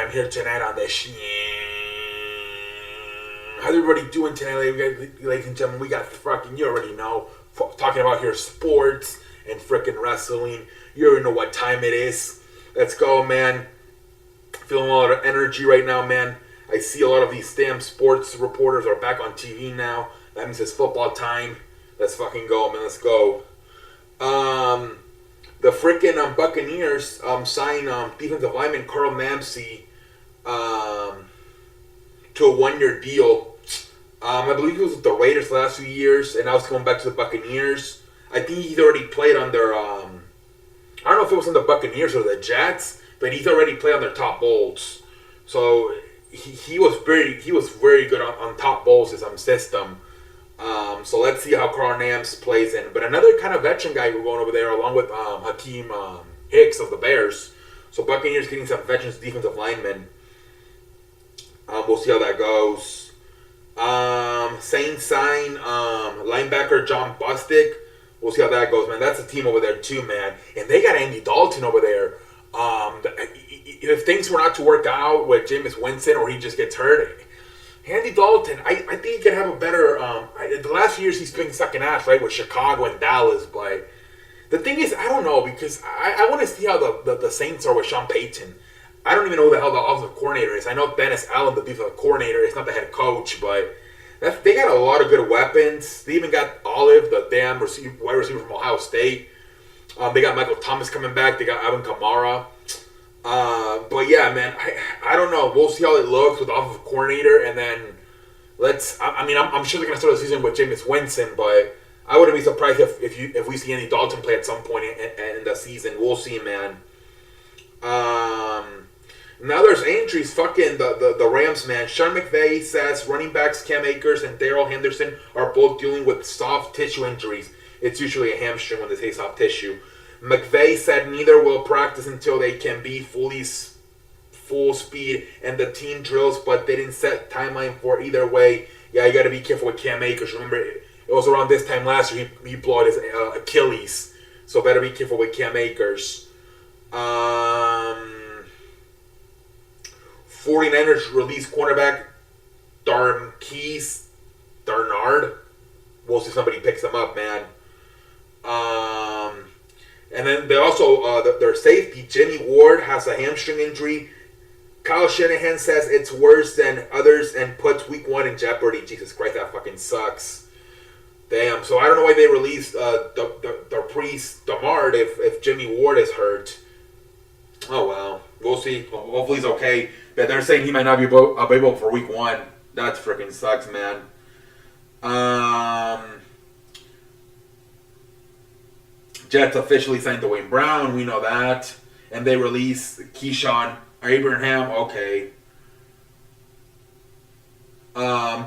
man, here tonight on the How's everybody doing tonight, ladies and gentlemen? We got fucking, you already know, talking about here sports and freaking wrestling. You already know what time it is. Let's go, man. Feeling a lot of energy right now, man. I see a lot of these damn sports reporters are back on TV now. That means it's football time. Let's fucking go, man. Let's go. The freaking Buccaneers signed defensive lineman Carl Mampsey to a one-year deal. I believe he was with the Raiders the last few years, and now he's going back to the Buccaneers. I think he's already played on their I don't know if it was on the Buccaneers or the Jets, but he's already played on their top bowls. So he was very good on top bowls system. So let's see how Carl Nams plays in. But another kind of veteran guy we're going over there, along with Hakeem Hicks of the Bears. So Buccaneers getting some veterans defensive linemen. We'll see how that goes. Saints sign linebacker John Bostic. We'll see how that goes, man. That's a team over there too, man. And they got Andy Dalton over there. If things were not to work out with Jameis Winston or he just gets hurt, Andy Dalton, I think he could have a better. The last few years he's been sucking ass, right, with Chicago and Dallas. But the thing is, I don't know, because I want to see how the Saints are with Sean Payton. I don't even know who the hell the offensive coordinator is. I know Dennis Allen, the defensive coordinator, is not the head coach, but they got a lot of good weapons. They even got Olive, the damn wide receiver from Ohio State. They got Michael Thomas coming back. They got Alvin Kamara. But yeah, man, I don't know. We'll see how it looks with the offensive coordinator, and then I'm sure they're gonna start the season with Jameis Winston, but I wouldn't be surprised if we see Andy Dalton play at some point in the season. We'll see, man. Now there's injuries. Fucking the Rams, man. Sean McVay says running backs Cam Akers and Darrell Henderson are both dealing with soft tissue injuries. It's usually a hamstring when they say soft tissue. McVay said neither will practice until they can be full speed and the team drills, but they didn't set timeline for either way. Yeah, you got to be careful with Cam Akers. Remember, it was around this time last year he blew out his Achilles, so better be careful with Cam Akers. 49ers release cornerback Darqueze Dennard. We'll see if somebody picks him up, man. And then they also, their safety, Jimmy Ward, has a hamstring injury. Kyle Shanahan says it's worse than others and puts week 1 in jeopardy. Jesus Christ, that fucking sucks. Damn. So I don't know why they released the priest Dennard if Jimmy Ward is hurt. Oh well, we'll see. Hopefully he's okay. But they're saying he might not be available for week 1. That freaking sucks, man. Jets officially signed Dwayne Brown. We know that. And they released Keyshawn Abraham. Okay.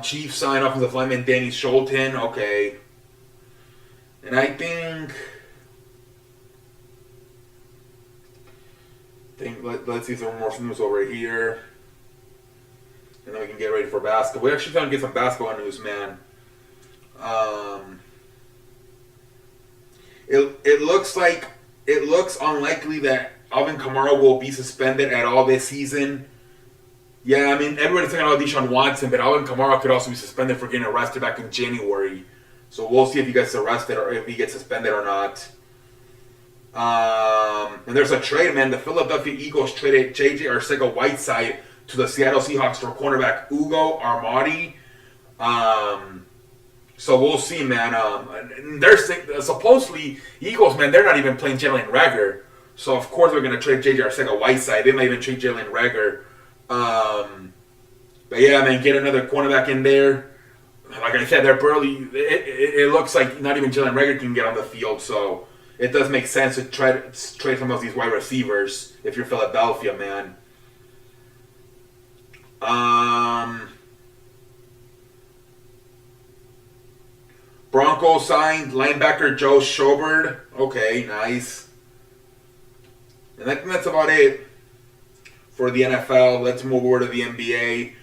Chiefs signed offensive lineman Danny Shelton. Okay. And I think let's see some more news over here. And then we can get ready for basketball. We actually found to get some basketball news, man. It looks unlikely that Alvin Kamara will be suspended at all this season. Yeah, I mean, everybody's talking about Deshaun Watson, but Alvin Kamara could also be suspended for getting arrested back in January. So we'll see if he gets arrested or if he gets suspended or not. And there's a trade, man. The Philadelphia Eagles traded J.J. Arcega-Whiteside to the Seattle Seahawks for cornerback Ugo Amadi. So we'll see, man. They're suppostly Eagles, man. They're not even playing Jalen Reagor, so of course they're going to trade J.J. Arcega-Whiteside. They might even trade Jalen Reagor. But yeah, man, get another cornerback in there. Like I said, they're barely. It looks like not even Jalen Reagor can get on the field, so it does make sense to trade some of these wide receivers if you're Philadelphia, man. Broncos signed linebacker Joe Schobert. Okay, nice. And I think that's about it for the NFL. Let's move over to the NBA.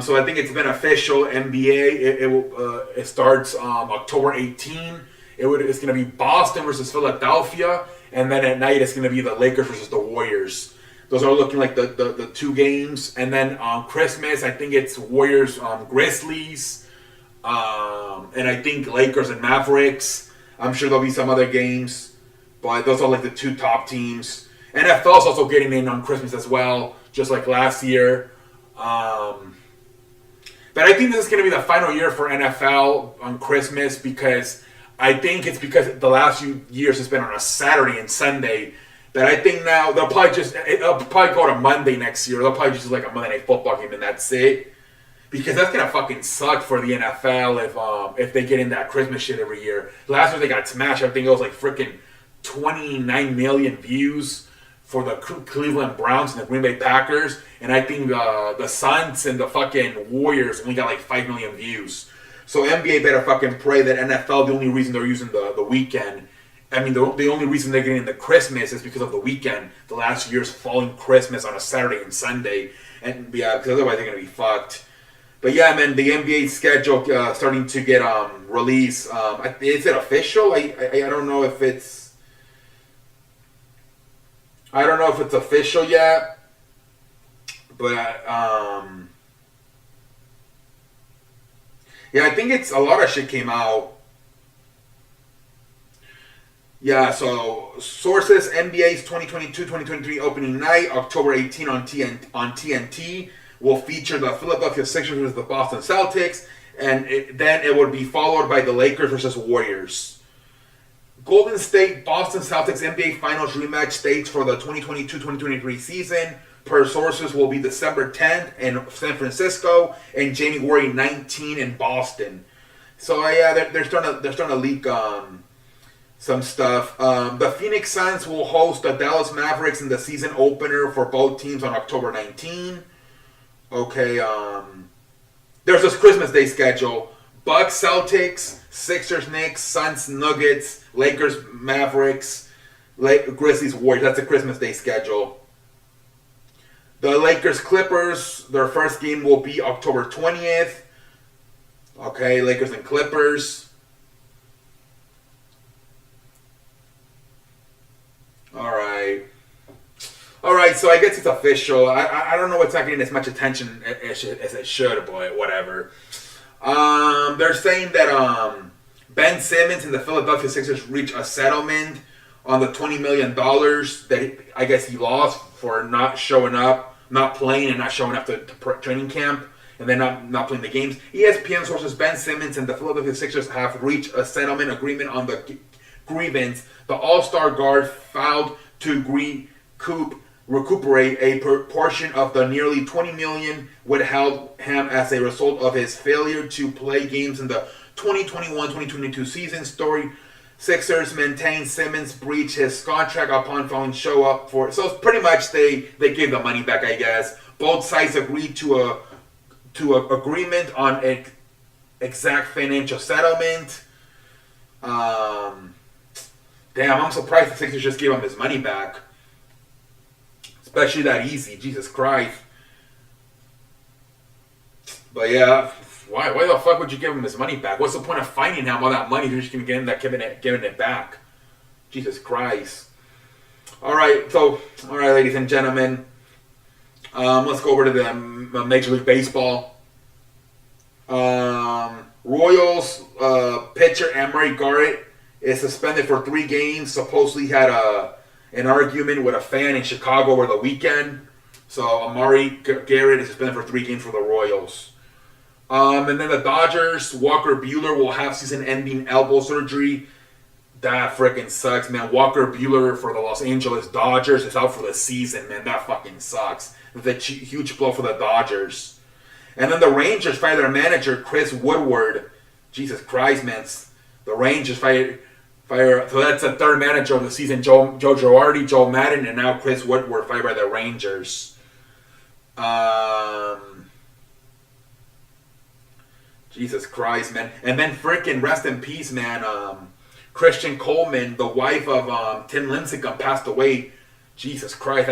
So I think it's been official. NBA. It starts October 18. It's going to be Boston versus Philadelphia, and then at night it's going to be the Lakers versus the Warriors. Those are looking like the two games. And then on Christmas, I think it's Warriors, Grizzlies, and I think Lakers and Mavericks. I'm sure there'll be some other games, but those are like the two top teams. NFL's also getting in on Christmas as well, just like last year. But I think this is going to be the final year for NFL on Christmas because I think it's because the last few years it's been on a Saturday and Sunday. That I think now they'll probably go to Monday next year. They'll probably just do like a Monday Night Football game and that's it. Because that's gonna fucking suck for the NFL if they get in that Christmas shit every year. Last year they got smashed. I think it was like freaking 29 million views for the Cleveland Browns and the Green Bay Packers, and I think the Suns and the fucking Warriors only got like 5 million views. So NBA better fucking pray that NFL, the only reason they're using the weekend. I mean, the only reason they're getting the Christmas is because of the weekend. The last year's falling Christmas on a Saturday and Sunday. And yeah, because otherwise they're going to be fucked. But yeah, man, the NBA schedule starting to get released. Is it official? I don't know if it's... I don't know if it's official yet. But, yeah, I think it's... A lot of shit came out. Yeah, so sources, NBA's 2022-2023 opening night, October 18 on TNT, will feature the Philadelphia Sixers versus the Boston Celtics, and then it would be followed by the Lakers versus Warriors. Golden State, Boston Celtics NBA Finals rematch dates for the 2022-2023 season, per sources, will be December 10th in San Francisco and January 19 in Boston. So yeah, they're starting to leak some stuff. The Phoenix Suns will host the Dallas Mavericks in the season opener for both teams on October 19. Okay, there's this Christmas Day schedule. Bucks, Celtics, Sixers, Knicks, Suns, Nuggets, Lakers, Mavericks, Grizzlies, Warriors. That's a Christmas Day schedule. The Lakers, Clippers, their first game will be October 20th. Okay, Lakers and Clippers. Alright, so I guess it's official. I don't know what's not getting as much attention as it should, but whatever. They're saying that Ben Simmons and the Philadelphia Sixers reached a settlement on the $20 million that I guess he lost for not showing up, not playing and not showing up to training camp, and then not playing the games. ESPN sources Ben Simmons and the Philadelphia Sixers have reached a settlement agreement on the grievance the All-Star guard filed to recuperate a portion of the nearly $20 million withheld him as a result of his failure to play games in the 2021-2022 season. Story Sixers maintain Simmons breached his contract upon failing show up for. So pretty much they gave the money back, I guess. Both sides agreed to a agreement on an exact financial settlement. Damn, I'm surprised the Sixers just gave him his money back. Especially that easy, Jesus Christ. But yeah, why the fuck would you give him his money back? What's the point of finding him all that money if you're just going to get him giving it back? Jesus Christ. Alright, ladies and gentlemen. Let's go over to the Major League Baseball. Royals pitcher Amari Garrett is suspended for 3 games. Supposedly had an argument with a fan in Chicago over the weekend. So Amari Garrett is suspended for 3 games for the Royals. And then the Dodgers, Walker Buehler will have season-ending elbow surgery. That freaking sucks, man. Walker Buehler for the Los Angeles Dodgers is out for the season, man. That fucking sucks. That's a huge blow for the Dodgers. And then the Rangers fired their manager, Chris Woodward. Jesus Christ, man. The Rangers fired. So that's the third manager of the season. Joe Girardi, Joe Madden, and now Chris Woodward fired by the Rangers. Jesus Christ, man. And then freaking rest in peace, man. Christian Coleman, the wife of Tim Lincecum, passed away. Jesus Christ,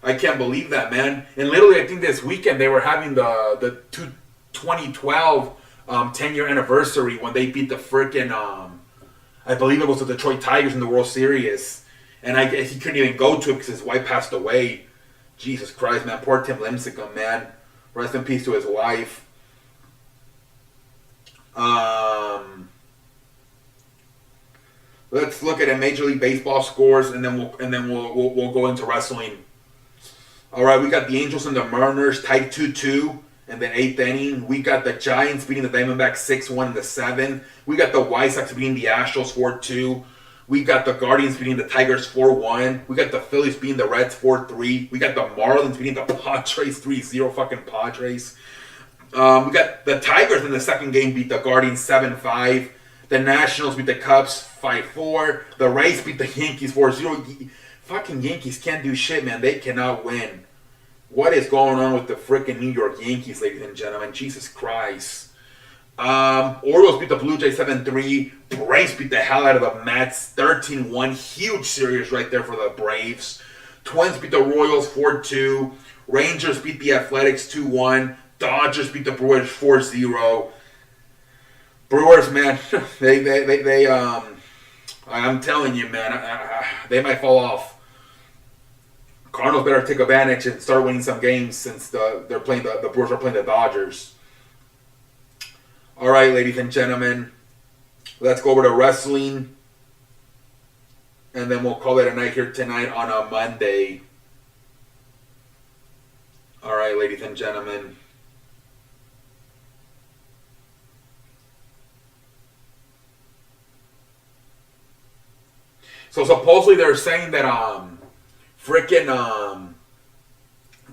I can't believe that, man. And literally, I think this weekend they were having the 2012 10-year anniversary when they beat the freaking I believe it was the Detroit Tigers in the World Series. And I guess he couldn't even go to it because his wife passed away. Jesus Christ, man. Poor Tim Lincecum, man. Rest in peace to his wife. Let's look at a Major League Baseball scores, and then we'll go into wrestling. All right, we got the Angels and the Mariners tied 2-2 in the 8th inning. We got the Giants beating the Diamondbacks 6-1 in the 7th. We got the White Sox beating the Astros 4-2. We got the Guardians beating the Tigers 4-1. We got the Phillies beating the Reds 4-3. We got the Marlins beating the Padres 3-0. Fucking Padres. We got the Tigers in the second game beat the Guardians 7-5. The Nationals beat the Cubs 5-4. The Rays beat the Yankees 4-0. Fucking Yankees can't do shit, man. They cannot win. What is going on with the freaking New York Yankees, ladies and gentlemen? Jesus Christ. Orioles beat the Blue Jays 7-3. Braves beat the hell out of the Mets 13-1. Huge series right there for the Braves. Twins beat the Royals 4-2. Rangers beat the Athletics 2-1. Dodgers beat the Brewers 4-0. Brewers, man, I'm telling you, man, they might fall off. Cardinals better take advantage and start winning some games since the Brewers are playing the Dodgers. All right, ladies and gentlemen, let's go over to wrestling, and then we'll call it a night here tonight on a Monday. All right, ladies and gentlemen. So supposedly they're saying that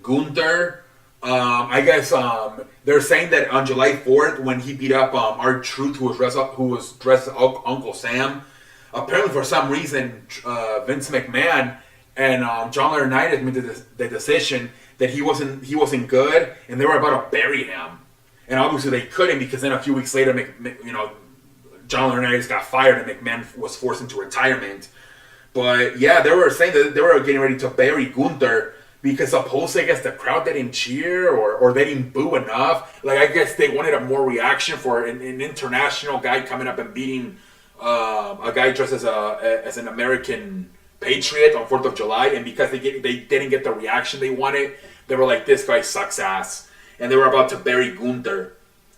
Gunther, I guess they're saying that on July 4th when he beat up R-Truth, who was dressed as Uncle Sam, apparently for some reason Vince McMahon and John Laurinaitis made the decision that he wasn't good, and they were about to bury him. And obviously they couldn't, because then a few weeks later, John Laurinaitis got fired and McMahon was forced into retirement. But yeah, they were saying that they were getting ready to bury Gunther because supposedly, I guess, the crowd didn't cheer or they didn't boo enough. Like, I guess they wanted a more reaction for an international guy coming up and beating a guy dressed as an American patriot on 4th of July. And because they didn't get the reaction they wanted, they were like, this guy sucks ass. And they were about to bury Gunther.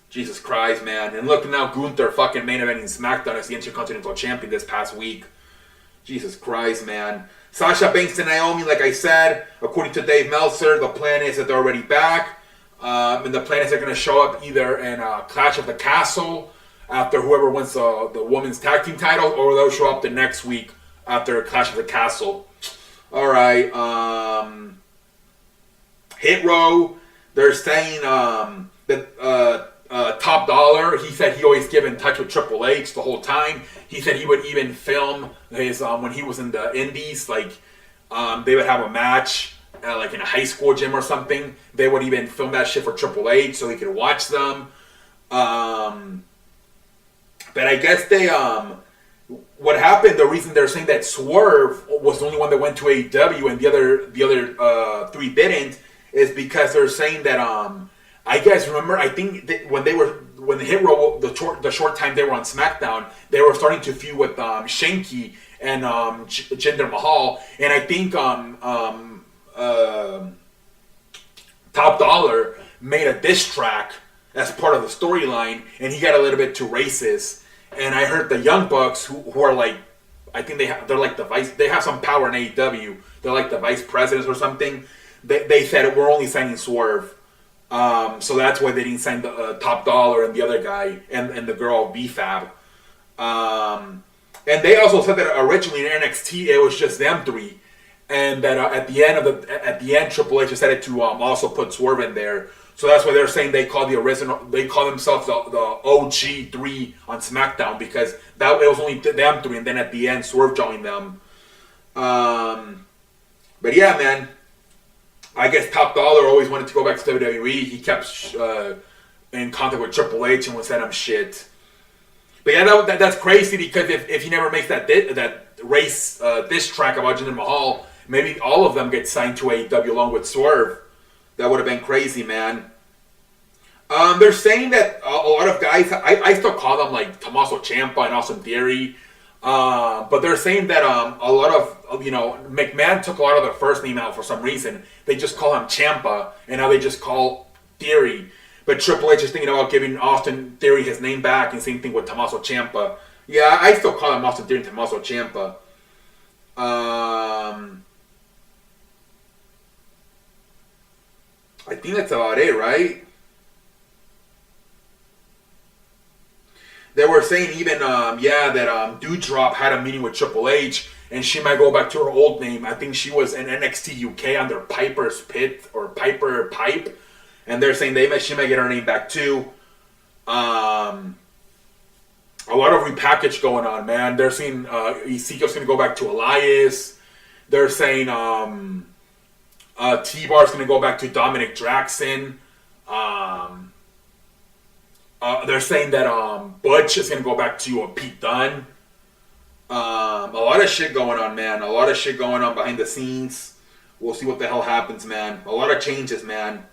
Jesus Christ, man. And look now, Gunther fucking main eventing SmackDown as the Intercontinental Champion this past week. Jesus Christ, man. Sasha Banks and Naomi, like I said, according to Dave Meltzer, the plan is that they're already back. And the plan is they're going to show up either in Clash of the Castle after whoever wins the women's tag team title, or they'll show up the next week after Clash of the Castle. All right. Hit Row, they're saying that Top Dollar, he said he always kept in touch with Triple H the whole time. He said he would even film his when he was in the Indies, like they would have a match like in a high school gym or something. They would even film that shit for Triple H so he could watch them. But I guess they what happened, the reason they're saying that Swerve was the only one that went to AEW and the other three didn't, is because they're saying that I guess, remember, I think when the Hit Row, the short time they were on SmackDown, they were starting to feud with Shanky and Jinder Mahal, and I think Top Dollar made a diss track as part of the storyline, and he got a little bit too racist. And I heard the Young Bucks, who are like, I think they're like the vice, they have some power in AEW. They're like the vice presidents or something. They said we're only signing Swerve. So that's why they didn't sign the Top Dollar and the other guy and the girl B-Fab. And they also said that originally in NXT it was just them three, and that at the end Triple H decided to also put Swerve in there. So that's why they're saying they call themselves the OG 3 on SmackDown, because it was only them three, and then at the end Swerve joined them. But yeah, man. I guess Top Dollar always wanted to go back to WWE. He kept in contact with Triple H and would send him shit. But yeah, that's crazy, because if he never makes that race diss track about Jinder Mahal, maybe all of them get signed to AEW along with Swerve. That would have been crazy, man. They're saying that a lot of guys, I still call them like Tommaso Ciampa and Austin Theory. But they're saying that a lot of McMahon took a lot of the first name out for some reason. They just call him Ciampa, and now they just call Theory. But Triple H is thinking about giving Austin Theory his name back, and same thing with Tommaso Ciampa. Yeah, I still call him Austin Theory and Tommaso Ciampa. I think that's about it, right? They were saying even, that Doudrop had a meeting with Triple H, and she might go back to her old name. I think she was in NXT UK under Piper's Pit or Piper Pipe, and they're saying she might get her name back too. A lot of repackage going on, man. They're saying Ezekiel's going to go back to Elias. They're saying T-Bar's going to go back to Dominic Draxon. They're saying that Butch is going to go back to Pete Dunne. A lot of shit going on, man. A lot of shit going on behind the scenes. We'll see what the hell happens, man. A lot of changes, man.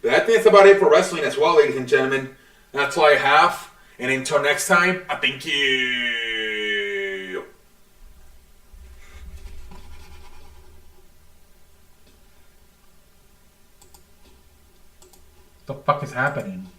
But I think that's about it for wrestling as well, ladies and gentlemen. That's all I have. And until next time, I thank you. What the fuck is happening?